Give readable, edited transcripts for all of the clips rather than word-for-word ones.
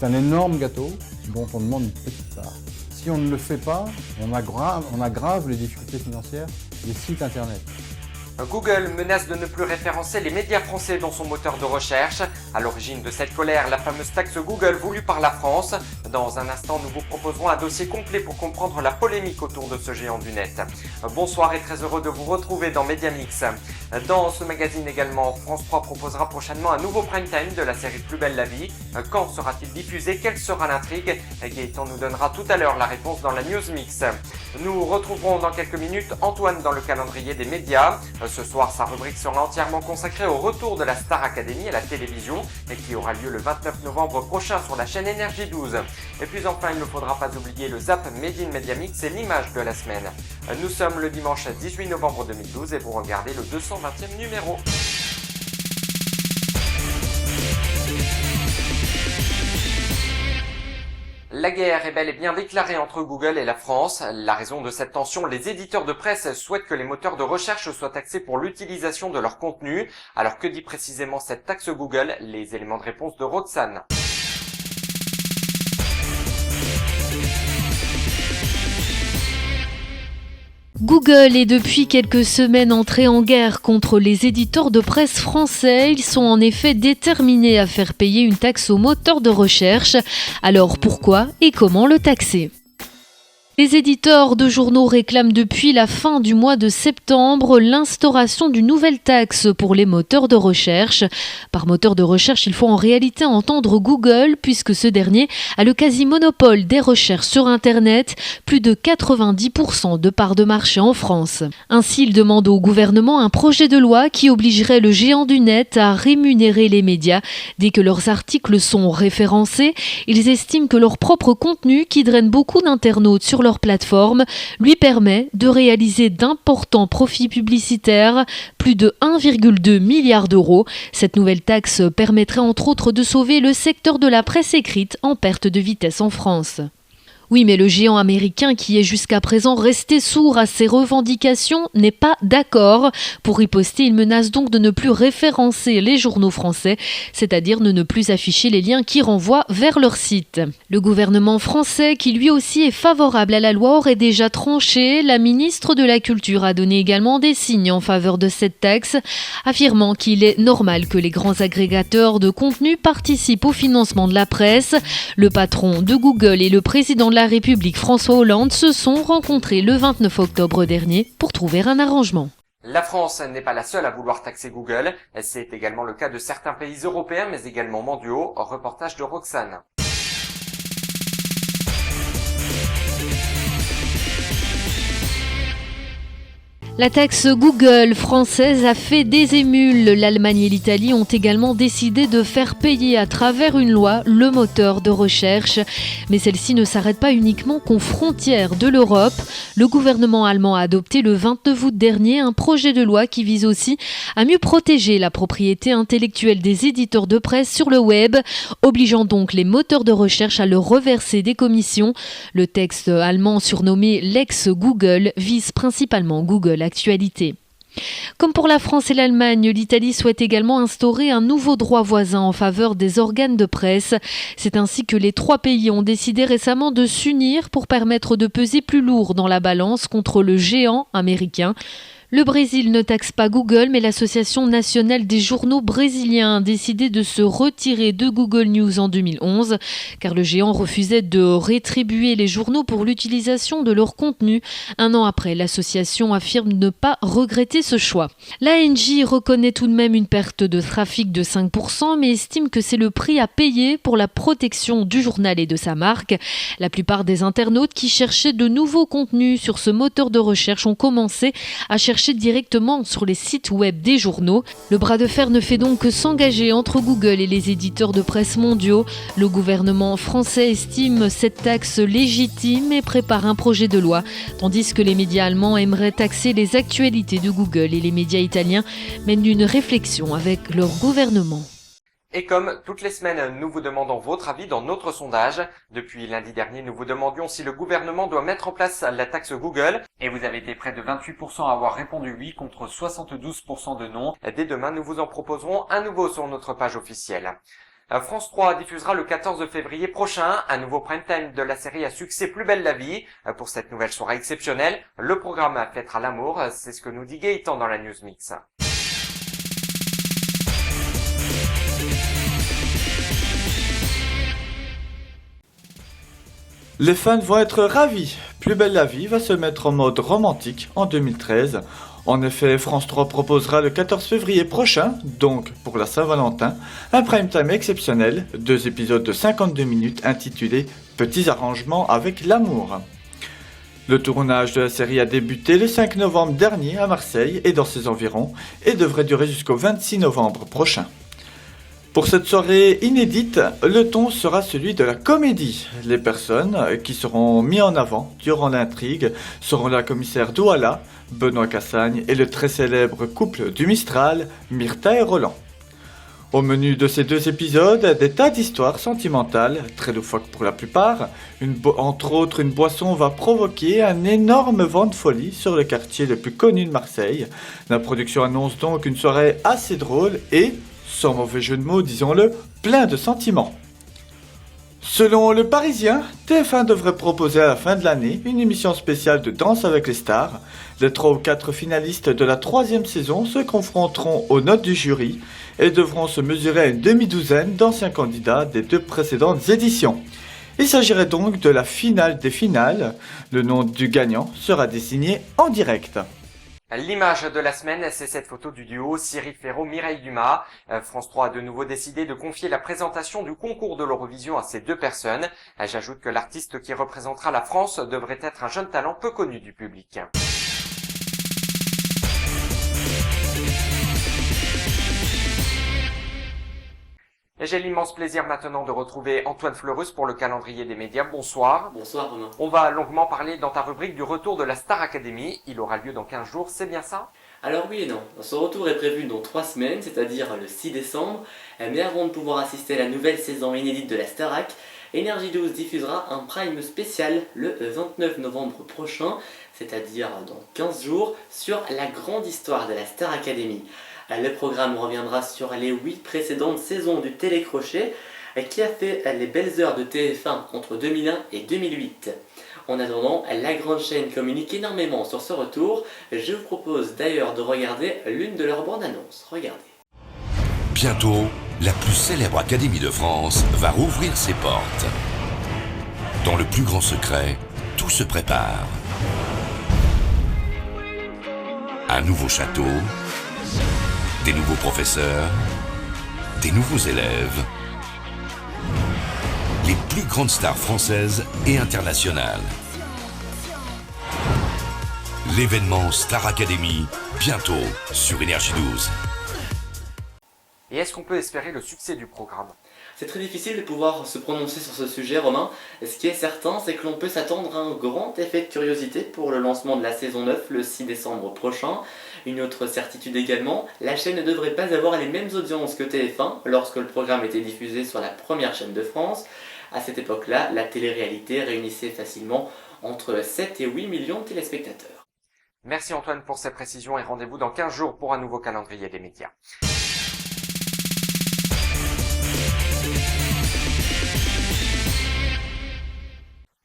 C'est un énorme gâteau dont on demande une petite part. Si on ne le fait pas, on aggrave les difficultés financières des sites internet. Google menace de ne plus référencer les médias français dans son moteur de recherche. À l'origine de cette colère, la fameuse taxe Google voulue par la France. Dans un instant, nous vous proposerons un dossier complet pour comprendre la polémique autour de ce géant du net. Bonsoir et très heureux de vous retrouver dans Mediamix. Dans ce magazine également, France 3 proposera prochainement un nouveau prime time de la série Plus belle la vie. Quand sera-t-il diffusé? Quelle sera l'intrigue? Gaëtan nous donnera tout à l'heure la réponse dans la News Mix. Nous retrouverons dans quelques minutes Antoine dans le calendrier des médias. Ce soir, sa rubrique sera entièrement consacrée au retour de la Star Academy à la télévision et qui aura lieu le 29 novembre prochain sur la chaîne Énergie 12. Et puis enfin, il ne faudra pas oublier le Zap Made in Mediamix et l'image de la semaine. Nous sommes le dimanche 18 novembre 2012 et vous regardez le 220e numéro. La guerre est bel et bien déclarée entre Google et la France. La raison de cette tension, les éditeurs de presse souhaitent que les moteurs de recherche soient taxés pour l'utilisation de leur contenu. Alors que dit précisément cette taxe Google? Les éléments de réponse de Roxane. Google est depuis quelques semaines entré en guerre contre les éditeurs de presse français. Ils sont en effet déterminés à faire payer une taxe aux moteurs de recherche. Alors pourquoi et comment le taxer ? Les éditeurs de journaux réclament depuis la fin du mois de septembre l'instauration d'une nouvelle taxe pour les moteurs de recherche. Par moteur de recherche, il faut en réalité entendre Google, puisque ce dernier a le quasi-monopole des recherches sur Internet, plus de 90% de parts de marché en France. Ainsi, il demande au gouvernement un projet de loi qui obligerait le géant du net à rémunérer les médias dès que leurs articles sont référencés. Ils estiment que leur propre contenu, qui draine beaucoup d'internautes sur leur plateforme, lui permet de réaliser d'importants profits publicitaires, plus de 1,2 milliard d'euros. Cette nouvelle taxe permettrait entre autres de sauver le secteur de la presse écrite en perte de vitesse en France. Oui, mais le géant américain qui est jusqu'à présent resté sourd à ces revendications n'est pas d'accord. Pour riposter, il menace donc de ne plus référencer les journaux français, c'est-à-dire de ne plus afficher les liens qui renvoient vers leur site. Le gouvernement français, qui lui aussi est favorable à la loi, aurait déjà tranché. La ministre de la Culture a donné également des signes en faveur de cette taxe, affirmant qu'il est normal que les grands agrégateurs de contenu participent au financement de la presse. Le patron de Google et le président de la République François Hollande se sont rencontrés le 29 octobre dernier pour trouver un arrangement. La France n'est pas la seule à vouloir taxer Google. C'est également le cas de certains pays européens mais également mondiaux. Reportage de Roxane. La taxe Google française a fait des émules. L'Allemagne et l'Italie ont également décidé de faire payer à travers une loi le moteur de recherche. Mais celle-ci ne s'arrête pas uniquement qu'aux frontières de l'Europe. Le gouvernement allemand a adopté le 29 août dernier un projet de loi qui vise aussi à mieux protéger la propriété intellectuelle des éditeurs de presse sur le web, obligeant donc les moteurs de recherche à leur reverser des commissions. Le texte allemand surnommé Lex Google vise principalement Google Actualité. Comme pour la France et l'Allemagne, l'Italie souhaite également instaurer un nouveau droit voisin en faveur des organes de presse. C'est ainsi que les trois pays ont décidé récemment de s'unir pour permettre de peser plus lourd dans la balance contre le géant américain. Le Brésil ne taxe pas Google, mais l'Association nationale des journaux brésiliens a décidé de se retirer de Google News en 2011, car le géant refusait de rétribuer les journaux pour l'utilisation de leur contenu. Un an après, l'association affirme ne pas regretter ce choix. L'ANJ reconnaît tout de même une perte de trafic de 5%, mais estime que c'est le prix à payer pour la protection du journal et de sa marque. La plupart des internautes qui cherchaient de nouveaux contenus sur ce moteur de recherche ont commencé à chercher directement sur les sites web des journaux. Le bras de fer ne fait donc que s'engager entre Google et les éditeurs de presse mondiaux. Le gouvernement français estime cette taxe légitime et prépare un projet de loi, tandis que les médias allemands aimeraient taxer les actualités de Google et les médias italiens mènent une réflexion avec leur gouvernement. Et comme toutes les semaines, nous vous demandons votre avis dans notre sondage. Depuis lundi dernier, nous vous demandions si le gouvernement doit mettre en place la taxe Google. Et vous avez été près de 28% à avoir répondu oui contre 72% de non. Dès demain, nous vous en proposerons un nouveau sur notre page officielle. France 3 diffusera le 14 février prochain un nouveau prime time de la série à succès Plus belle la vie. Pour cette nouvelle soirée exceptionnelle, le programme fêtera l'amour, c'est ce que nous dit Gaëtan dans la News Mix. Les fans vont être ravis. Plus belle la vie va se mettre en mode romantique en 2013. En effet, France 3 proposera le 14 février prochain, donc pour la Saint-Valentin, un prime time exceptionnel, 2 épisodes de 52 minutes intitulés « Petits arrangements avec l'amour ». Le tournage de la série a débuté le 5 novembre dernier à Marseille et dans ses environs et devrait durer jusqu'au 26 novembre prochain. Pour cette soirée inédite, le ton sera celui de la comédie. Les personnes qui seront mises en avant durant l'intrigue seront la commissaire Douala, Benoît Cassagne et le très célèbre couple du Mistral, Myrtha et Roland. Au menu de ces 2 épisodes, des tas d'histoires sentimentales, très loufoques pour la plupart. Entre autres, une boisson va provoquer un énorme vent de folie sur le quartier le plus connu de Marseille. La production annonce donc une soirée assez drôle et, sans mauvais jeu de mots, disons-le, plein de sentiments. Selon Le Parisien, TF1 devrait proposer à la fin de l'année une émission spéciale de Danse avec les stars. Les 3 ou 4 finalistes de la 3e saison se confronteront aux notes du jury et devront se mesurer à une demi-douzaine d'anciens candidats des 2 précédentes éditions. Il s'agirait donc de la finale des finales. Le nom du gagnant sera désigné en direct. L'image de la semaine, c'est cette photo du duo Cyril Ferraud-Mireille Dumas. France 3 a de nouveau décidé de confier la présentation du concours de l'Eurovision à ces 2 personnes. J'ajoute que l'artiste qui représentera la France devrait être un jeune talent peu connu du public. Et j'ai l'immense plaisir maintenant de retrouver Antoine Fleurus pour le calendrier des médias. Bonsoir. Bonsoir Romain. On va longuement parler dans ta rubrique du retour de la Star Academy. Il aura lieu dans 15 jours, c'est bien ça? Alors oui et non. Ce retour est prévu dans 3 semaines, c'est-à-dire le 6 décembre. Mais avant de pouvoir assister à la nouvelle saison inédite de la Starac, Énergie 12 diffusera un prime spécial le 29 novembre prochain, c'est-à-dire dans 15 jours, sur la grande histoire de la Star Academy. Le programme reviendra sur les 8 précédentes saisons du télécrochet qui a fait les belles heures de TF1 entre 2001 et 2008. En attendant, la grande chaîne communique énormément sur ce retour. Je vous propose d'ailleurs de regarder l'une de leurs bandes annonces. Regardez. Bientôt, la plus célèbre académie de France va rouvrir ses portes. Dans le plus grand secret, tout se prépare. Un nouveau château, des nouveaux professeurs, des nouveaux élèves, les plus grandes stars françaises et internationales. L'événement Star Academy, bientôt sur Énergie 12. Et est-ce qu'on peut espérer le succès du programme? C'est très difficile de pouvoir se prononcer sur ce sujet, Romain. Ce qui est certain, c'est que l'on peut s'attendre à un grand effet de curiosité pour le lancement de la saison 9 le 6 décembre prochain. Une autre certitude également, la chaîne ne devrait pas avoir les mêmes audiences que TF1 lorsque le programme était diffusé sur la première chaîne de France. À cette époque-là, la télé-réalité réunissait facilement entre 7 et 8 millions de téléspectateurs. Merci Antoine pour ces précisions et rendez-vous dans 15 jours pour un nouveau calendrier des médias.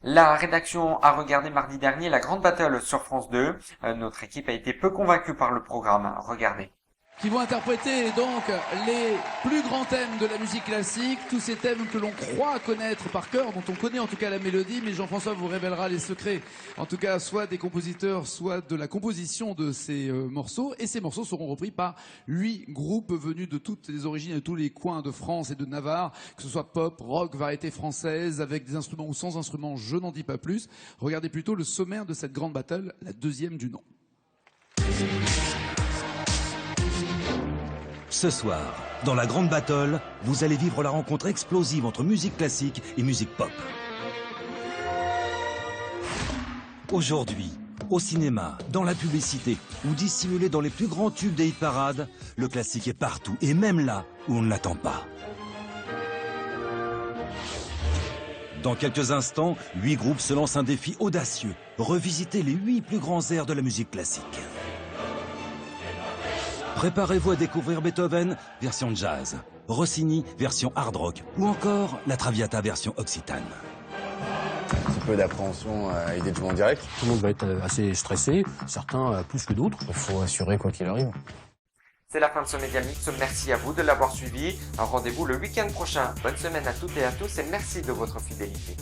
La rédaction a regardé mardi dernier la Grande Battle sur France 2. Notre équipe a été peu convaincue par le programme. Regardez. Qui vont interpréter donc les plus grands thèmes de la musique classique, tous ces thèmes que l'on croit connaître par cœur, dont on connaît en tout cas la mélodie, mais Jean-François vous révélera les secrets, en tout cas soit des compositeurs, soit de la composition de ces morceaux, et ces morceaux seront repris par 8 groupes venus de toutes les origines, de tous les coins de France et de Navarre, que ce soit pop, rock, variété française, avec des instruments ou sans instruments, je n'en dis pas plus. Regardez plutôt le sommaire de cette grande battle, la deuxième du nom. Ce soir, dans la Grande Battle, vous allez vivre la rencontre explosive entre musique classique et musique pop. Aujourd'hui, au cinéma, dans la publicité ou dissimulé dans les plus grands tubes des hit-parades, le classique est partout et même là où on ne l'attend pas. Dans quelques instants, 8 groupes se lancent un défi audacieux, revisiter les 8 plus grands airs de la musique classique. Préparez-vous à découvrir Beethoven version jazz, Rossini version hard rock ou encore la Traviata version occitane. Un petit peu d'appréhension à l'idée de jouer en direct. Tout le monde va être assez stressé, certains plus que d'autres. Il faut assurer quoi qu'il arrive. C'est la fin de ce Média Mix, merci à vous de l'avoir suivi. Un rendez-vous le week-end prochain. Bonne semaine à toutes et à tous et merci de votre fidélité.